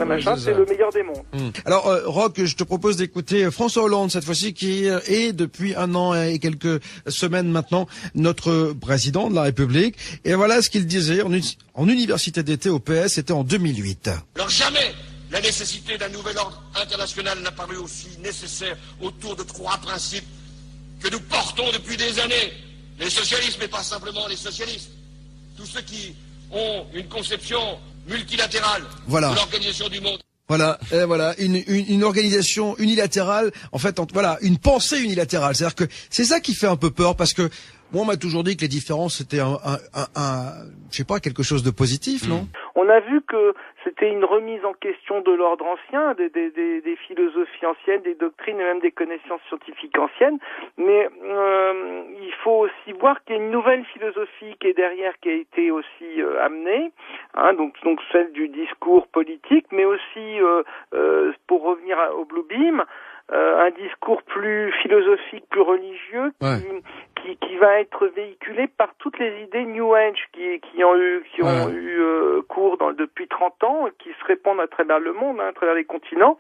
après machin, c'est le meilleur des mondes. Alors, Roch, je te propose d'écouter François Hollande, cette fois-ci, qui est depuis 1 an et quelques semaines maintenant notre président de la République. Et voilà ce qu'il disait en université d'été au PS, c'était en 2008. Alors jamais la nécessité d'un nouvel ordre international n'a paru aussi nécessaire autour de 3 principes que nous portons depuis des années. Les socialistes, mais pas simplement les socialistes. Tous ceux qui ont une conception multilatérale de l'organisation du monde. Voilà, une organisation unilatérale, en fait, voilà, une pensée unilatérale. C'est-à-dire que c'est ça qui fait un peu peur, parce que moi, on m'a toujours dit que les différences, c'était je sais pas, quelque chose de positif, non? On a vu que c'était une remise en question de l'ordre ancien, des philosophies anciennes, des doctrines et même des connaissances scientifiques anciennes. Mais il faut aussi voir qu'il y a une nouvelle philosophie qui est derrière, qui a été aussi amenée, hein, donc celle du discours politique, mais aussi pour revenir au Bluebeam, un discours plus philosophique, plus religieux, qui va être véhiculé par toutes les idées New Age qui ont eu cours depuis 30 ans, qui se répandent à travers le monde, hein, à travers les continents.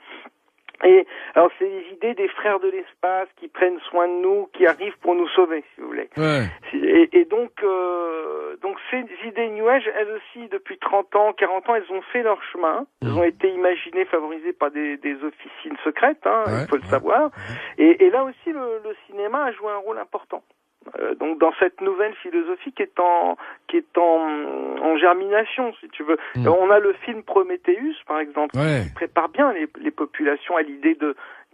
Et alors c'est les idées des frères de l'espace qui prennent soin de nous, qui arrivent pour nous sauver, si vous voulez. Et donc ces idées New Age, elles aussi, depuis 30 ans, 40 ans, elles ont fait leur chemin. Elles ont été imaginées, favorisées par des officines secrètes, hein, il faut le savoir. Et là aussi, le cinéma a joué un rôle important. Donc dans cette nouvelle philosophie qui est en germination, si tu veux. On a le film Prometheus, par exemple, qui prépare bien les populations à l'idée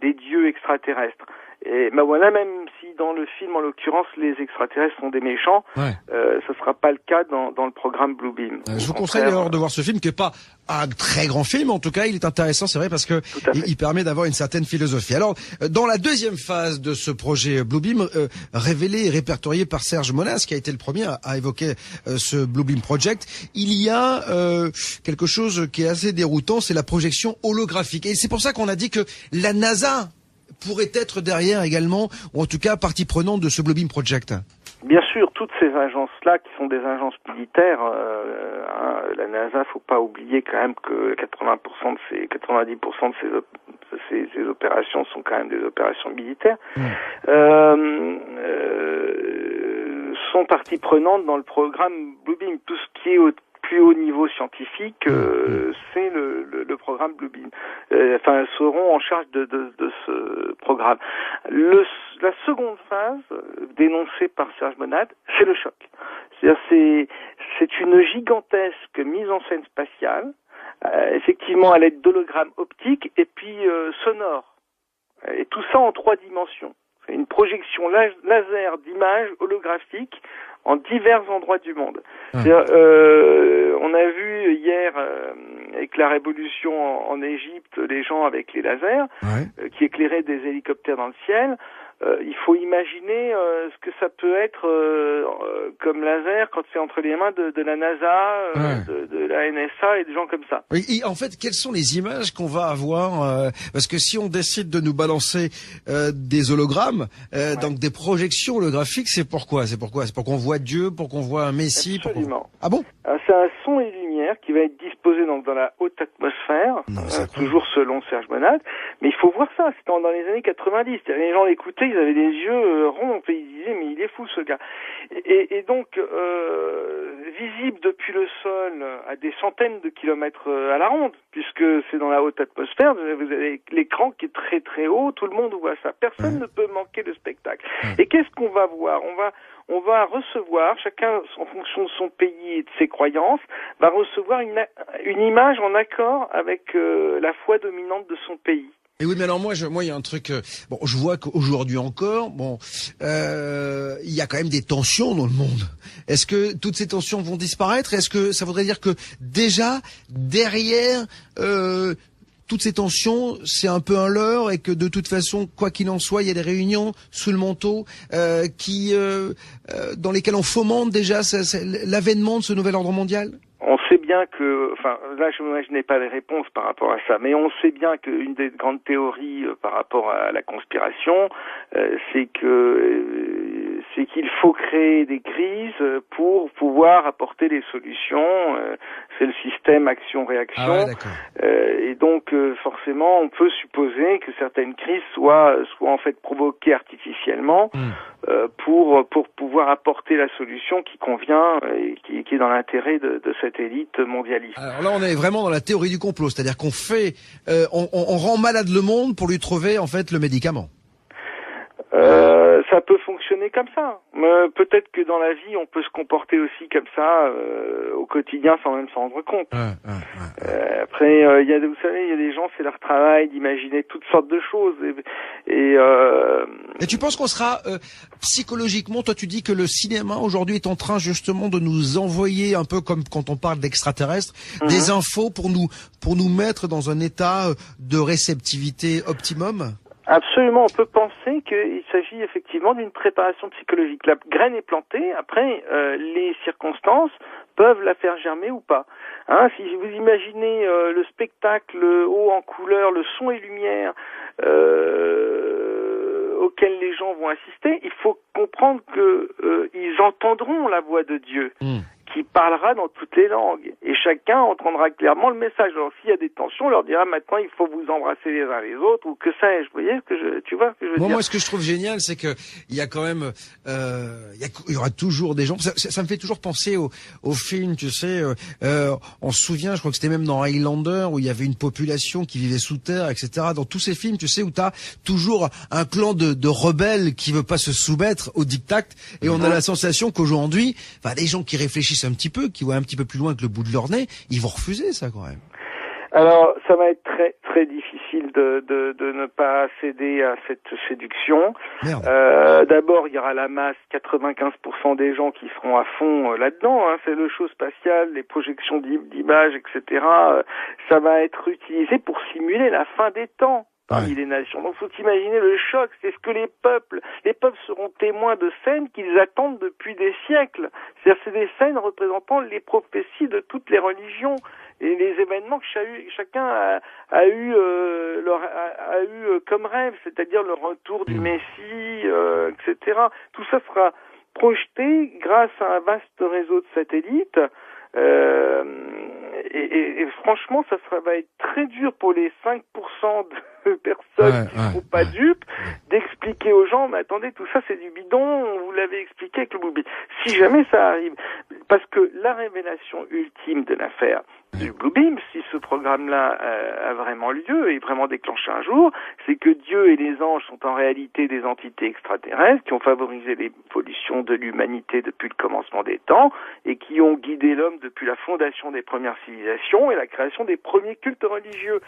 des dieux extraterrestres. Et voilà, même si dans le film, en l'occurrence, les extraterrestres sont des méchants, ce sera pas le cas dans le programme Bluebeam. Je vous conseille alors de voir ce film, qui est pas un très grand film, en tout cas, il est intéressant, c'est vrai, parce que il permet d'avoir une certaine philosophie. Alors, dans la deuxième phase de ce projet Bluebeam, révélé et répertorié par Serge Monas, qui a été le premier à évoquer ce Bluebeam Project, il y a quelque chose qui est assez déroutant, c'est la projection holographique. Et c'est pour ça qu'on a dit que la NASA pourrait être derrière également, ou en tout cas partie prenante de ce Bluebeam Project. Bien sûr, toutes ces agences-là, qui sont des agences militaires, la NASA, faut pas oublier quand même que 90% de ces opérations sont quand même des opérations militaires, sont partie prenante dans le programme Bluebeam. Tout ce qui est au plus haut niveau scientifique, c'est le programme Bluebeam. Elles seront en charge de ce programme. La seconde phase, dénoncée par Serge Monad, c'est le choc. C'est-à-dire, c'est une gigantesque mise en scène spatiale, effectivement à l'aide d'hologrammes optiques et puis sonores. Et tout ça en 3 dimensions. C'est une projection laser d'images holographiques en divers endroits du monde. On a vu hier avec la révolution en Égypte, les gens avec les lasers qui éclairaient des hélicoptères dans le ciel. Il faut imaginer ce que ça peut être comme laser quand c'est entre les mains de la NASA, de la NSA et des gens comme ça. Et en fait, quelles sont les images qu'on va avoir parce que si on décide de nous balancer des hologrammes, donc des projections holographiques, c'est pourquoi? C'est pour qu'on voit Dieu, pour qu'on voit un Messie? Absolument. Ah bon? C'est un son et lumière qui va être disposé dans la haute atmosphère, toujours selon Serge Monad. Mais il faut voir ça, c'était dans les années 90. Les gens l'écoutaient, ils avaient des yeux ronds, et ils disaient mais il est fou ce gars. Et donc visible depuis le sol à des centaines de kilomètres à la ronde, puisque c'est dans la haute atmosphère, vous avez l'écran qui est très très haut, tout le monde voit ça. Personne ne peut manquer le spectacle. Et qu'est-ce qu'on va voir? On va recevoir, chacun en fonction de son pays et de ses croyances, va recevoir une image en accord avec la foi dominante de son pays. Et oui, mais alors moi, il y a un truc. Je vois qu'aujourd'hui encore, il y a quand même des tensions dans le monde. Est-ce que toutes ces tensions vont disparaître? Est-ce que ça voudrait dire que déjà derrière toutes ces tensions, c'est un peu un leurre et que de toute façon, quoi qu'il en soit, il y a des réunions sous le manteau dans lesquelles on fomente déjà l'avènement de ce nouvel ordre mondial? On sait bien que, là je n'ai pas les réponses par rapport à ça, mais on sait bien qu'une des grandes théories par rapport à la conspiration, c'est c'est qu'il faut créer des crises pour pouvoir apporter des solutions. C'est le système action-réaction. Ah ouais, d'accord. Et donc, forcément, on peut supposer que certaines crises soient en fait provoquées artificiellement pour pouvoir apporter la solution qui convient et qui est dans l'intérêt de cette élite mondialiste. Alors là, on est vraiment dans la théorie du complot, c'est-à-dire qu'on fait, on rend malade le monde pour lui trouver en fait le médicament. Ça peut fonctionner comme ça. Peut-être que dans la vie, on peut se comporter aussi comme ça au quotidien sans même s'en rendre compte. Après, vous savez, il y a des gens, c'est leur travail d'imaginer toutes sortes de choses. Et tu penses qu'on sera psychologiquement, toi tu dis que le cinéma aujourd'hui est en train justement de nous envoyer un peu comme quand on parle d'extraterrestres, des infos pour nous mettre dans un état de réceptivité optimum? Absolument, on peut penser qu'il s'agit effectivement d'une préparation psychologique. La graine est plantée, après les circonstances peuvent la faire germer ou pas. Si vous imaginez le spectacle haut en couleur, le son et lumière auquel les gens vont assister, il faut comprendre que ils entendront la voix de Dieu. Qui parlera dans toutes les langues. Et chacun entendra clairement le message. Alors, s'il y a des tensions, on leur dira maintenant, il faut vous embrasser les uns les autres, ou que sais-je. Vous voyez tu vois ce que je veux dire? Moi, ce que je trouve génial, c'est que il y a quand même, il y aura toujours des gens. Ça me fait toujours penser au film, tu sais. On se souvient, je crois que c'était même dans Highlander, où il y avait une population qui vivait sous terre, etc. Dans tous ces films, tu sais, où t'as toujours un clan de rebelles qui veut pas se soumettre au diktat. Et on a la sensation qu'aujourd'hui, les gens qui réfléchissent un petit peu, qui voient un petit peu plus loin que le bout de leur nez, ils vont refuser ça quand même. Alors, ça va être très très difficile de ne pas céder à cette séduction. D'abord, il y aura la masse, 95% des gens qui seront à fond là-dedans. C'est le show spatial, les projections d'images, etc. Ça va être utilisé pour simuler la fin des temps parmi les nations. Donc, faut imaginer le choc. C'est ce que les peuples seront témoins de scènes qu'ils attendent depuis des siècles. C'est-à-dire, c'est des scènes représentant les prophéties de toutes les religions et les événements que chacun a eu comme rêve, c'est-à-dire le retour du Messie, etc. Tout ça sera projeté grâce à un vaste réseau de satellites. Et franchement, va être très dur pour les 5% de personnes qui ne sont pas dupes d'expliquer aux gens, mais attendez, tout ça c'est du bidon, on vous l'avait expliqué avec le Blue Beam. Si jamais ça arrive, parce que la révélation ultime de l'affaire du Blue Beam, si ce programme-là a vraiment lieu et vraiment déclenché un jour, c'est que Dieu et les anges sont en réalité des entités extraterrestres qui ont favorisé l'évolution de l'humanité depuis le commencement des temps et qui ont guidé l'homme depuis la fondation des premières civilisations et la création des premiers cultes religieux.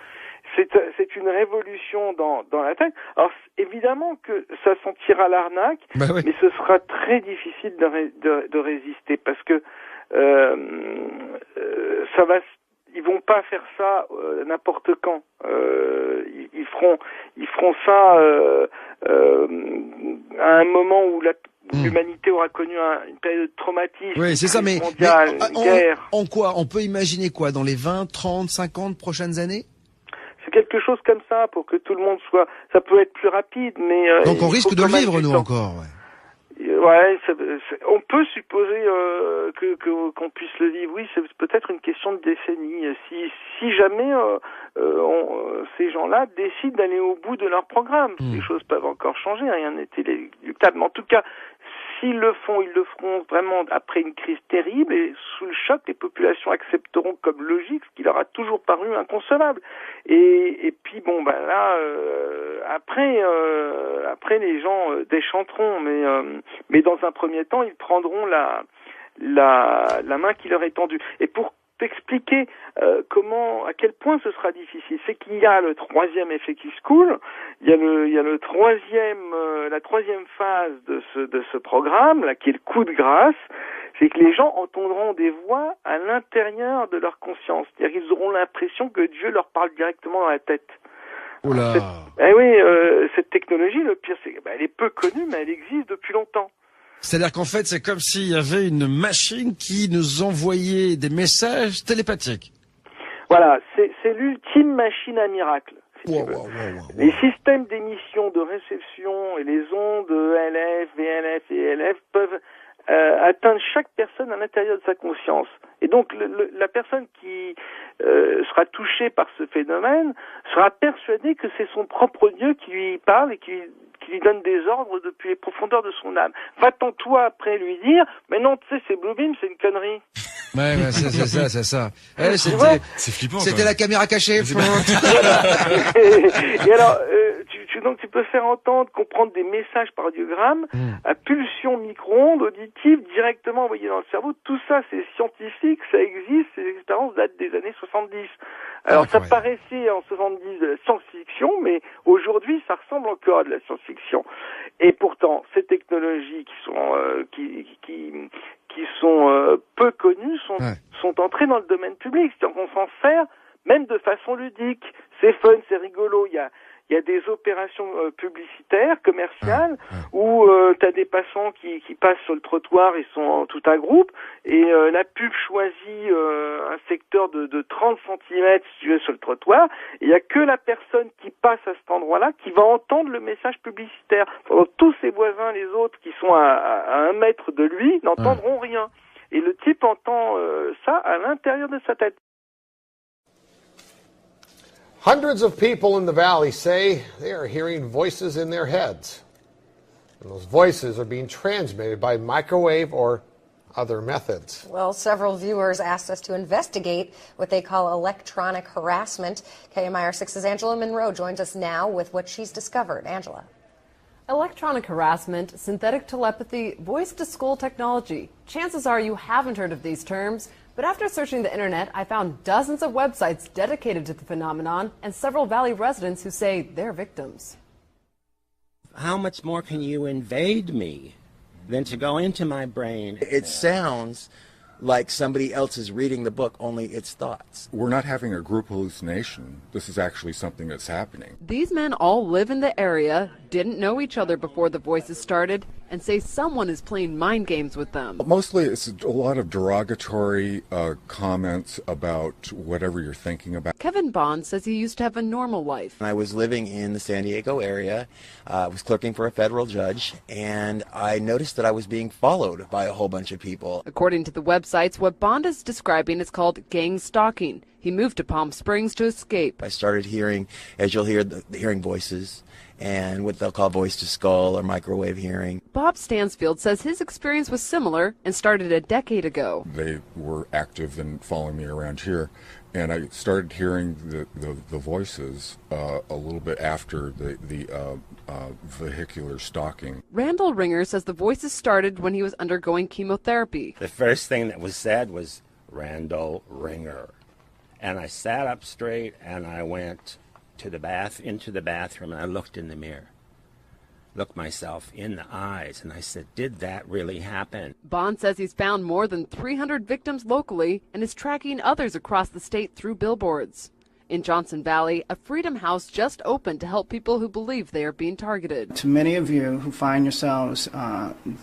C'est une révolution dans la tête. Alors évidemment que ça sentira l'arnaque, mais ce sera très difficile de résister parce que ils vont pas faire ça n'importe quand. Ils feront ça à un moment où l'humanité aura connu une période de traumatisme. Oui, c'est ça, mais guerre. En quoi on peut imaginer quoi dans les 20, 30, 50 prochaines années? C'est quelque chose comme ça pour que tout le monde soit. Ça peut être plus rapide, mais donc on risque de vivre nous encore. On peut supposer qu'on puisse le vivre. Oui, c'est peut-être une question de décennie. Si jamais ces gens-là décident d'aller au bout de leur programme, les choses peuvent encore changer. Rien n'est inéluctable. Mais en tout cas, s'ils le font, ils le feront vraiment après une crise terrible et sous le choc, les populations accepteront comme logique ce qui leur a toujours paru inconcevable. Et puis après les gens déchanteront, mais dans un premier temps, ils prendront la main qui leur est tendue. Et pour t'expliquer à quel point ce sera difficile, c'est qu'il y a le troisième effet qui se coule, il y a la troisième phase de ce programme là, qui est le coup de grâce, c'est que les gens entendront des voix à l'intérieur de leur conscience, c'est-à-dire qu'ils auront l'impression que Dieu leur parle directement dans la tête. Oula. Cette technologie, le pire, c'est qu'elle est peu connue, mais elle existe depuis longtemps. C'est-à-dire qu'en fait, c'est comme s'il y avait une machine qui nous envoyait des messages télépathiques. Voilà, c'est l'ultime machine à miracle. si tu veux. Les systèmes d'émission, de réception et les ondes LF, VLF et ELF peuvent atteindre chaque personne à l'intérieur de sa conscience. Et donc la personne qui sera touchée par ce phénomène sera persuadée que c'est son propre Dieu qui lui parle et qui lui donne des ordres depuis les profondeurs de son âme. Va-t'en toi après lui dire, mais non, tu sais, c'est Bluebeam, c'est une connerie. Ouais, c'est ça. C'est flippant. C'était la caméra cachée. Et alors, donc tu peux faire entendre, comprendre des messages par audiogramme à pulsion micro-ondes auditives directement envoyées dans le cerveau. Tout ça, c'est scientifique, ça existe, ces expériences datent des années 70. Alors ça paraissait en 70 de la science-fiction, mais aujourd'hui, ça ressemble encore à de la science-fiction. Et pourtant, ces technologies qui sont peu connues sont entrées dans le domaine public. C'est-à-dire qu'on s'en sert même de façon ludique. C'est fun, c'est rigolo. Il y a des opérations publicitaires, commerciales, où tu as des passants qui passent sur le trottoir, ils sont tout un groupe, et la pub choisit un secteur de 30 cm, si tu veux, sur le trottoir. Il n'y a que la personne qui passe à cet endroit-là qui va entendre le message publicitaire. Pendant tous ses voisins, les autres, qui sont à 1 mètre de lui, n'entendront rien. Et le type entend ça à l'intérieur de sa tête. Hundreds of people in the valley say they are hearing voices in their heads. And those voices are being transmitted by microwave or other methods. Well, several viewers asked us to investigate what they call electronic harassment. KMIR 6's Angela Monroe joins us now with what she's discovered. Angela. Electronic harassment, synthetic telepathy, voice-to-skull technology. Chances are you haven't heard of these terms. But after searching the internet, I found dozens of websites dedicated to the phenomenon and several Valley residents who say they're victims. How much more can you invade me than to go into my brain? It sounds like somebody else is reading the book, only it's thoughts. We're not having a group hallucination. This is actually something that's happening. These men all live in the area, didn't know each other before the voices started, and say someone is playing mind games with them. Mostly it's a lot of derogatory comments about whatever you're thinking about. Kevin Bond says he used to have a normal life. I was living in the San Diego area, was clerking for a federal judge, and I noticed that I was being followed by a whole bunch of people. According to the websites, what Bond is describing is called gang stalking. He moved to Palm Springs to escape. I started hearing, as you'll hear, hearing voices and what they'll call voice-to-skull or microwave hearing. Bob Stansfield says his experience was similar and started a decade ago. They were active and following me around here, and I started hearing the voices a little bit after the vehicular stalking. Randall Ringer says the voices started when he was undergoing chemotherapy. The first thing that was said was, Randall Ringer. And I sat up straight and I went into the bathroom, and I looked in the mirror, looked myself in the eyes, and I said, did that really happen? Bond says he's found more than 300 victims locally and is tracking others across the state through billboards. In Johnson Valley, a Freedom House just opened to help people who believe they are being targeted. To many of you who find yourselves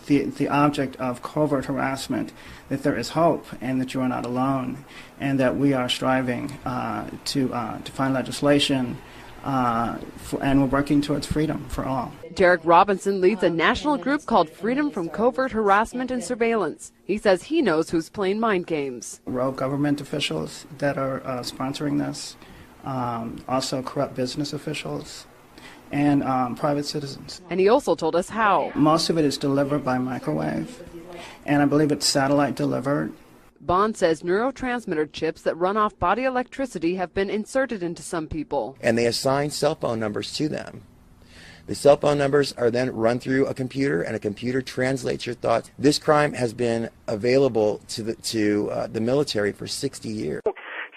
the object of covert harassment, that there is hope and that you are not alone, and that we are striving to find legislation and we're working towards freedom for all. Derek Robinson leads a national group called Freedom from Covert Harassment and Surveillance. He says he knows who's playing mind games. Rogue government officials that are sponsoring this, also corrupt business officials, and private citizens. And he also told us how. Most of it is delivered by microwave, and I believe it's satellite delivered. Bond says neurotransmitter chips that run off body electricity have been inserted into some people. And they assign cell phone numbers to them. The cell phone numbers are then run through a computer, and a computer translates your thoughts. This crime has been available to the military for 60 years.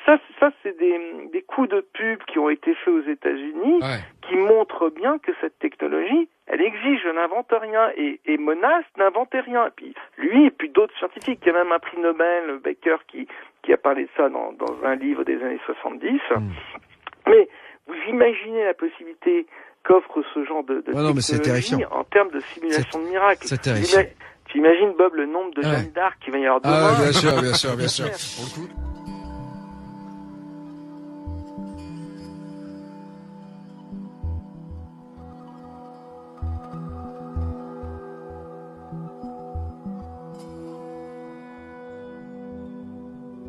Ça c'est des coups de pub qui ont été faits aux États-Unis, qui montrent bien que cette technologie, elle exige, je n'invente rien, et Monas n'inventait rien. Et puis lui, et puis d'autres scientifiques, il y a même un prix Nobel, Baker, qui a parlé de ça dans un livre des années 70. Mais vous imaginez la possibilité qu'offre ce genre de technologie en termes de simulation de miracles. C'est terrifiant. Tu imagines, Bob, le nombre de Jeanne d'Arc qu'il va y avoir demain? Bien sûr. Pour le coup.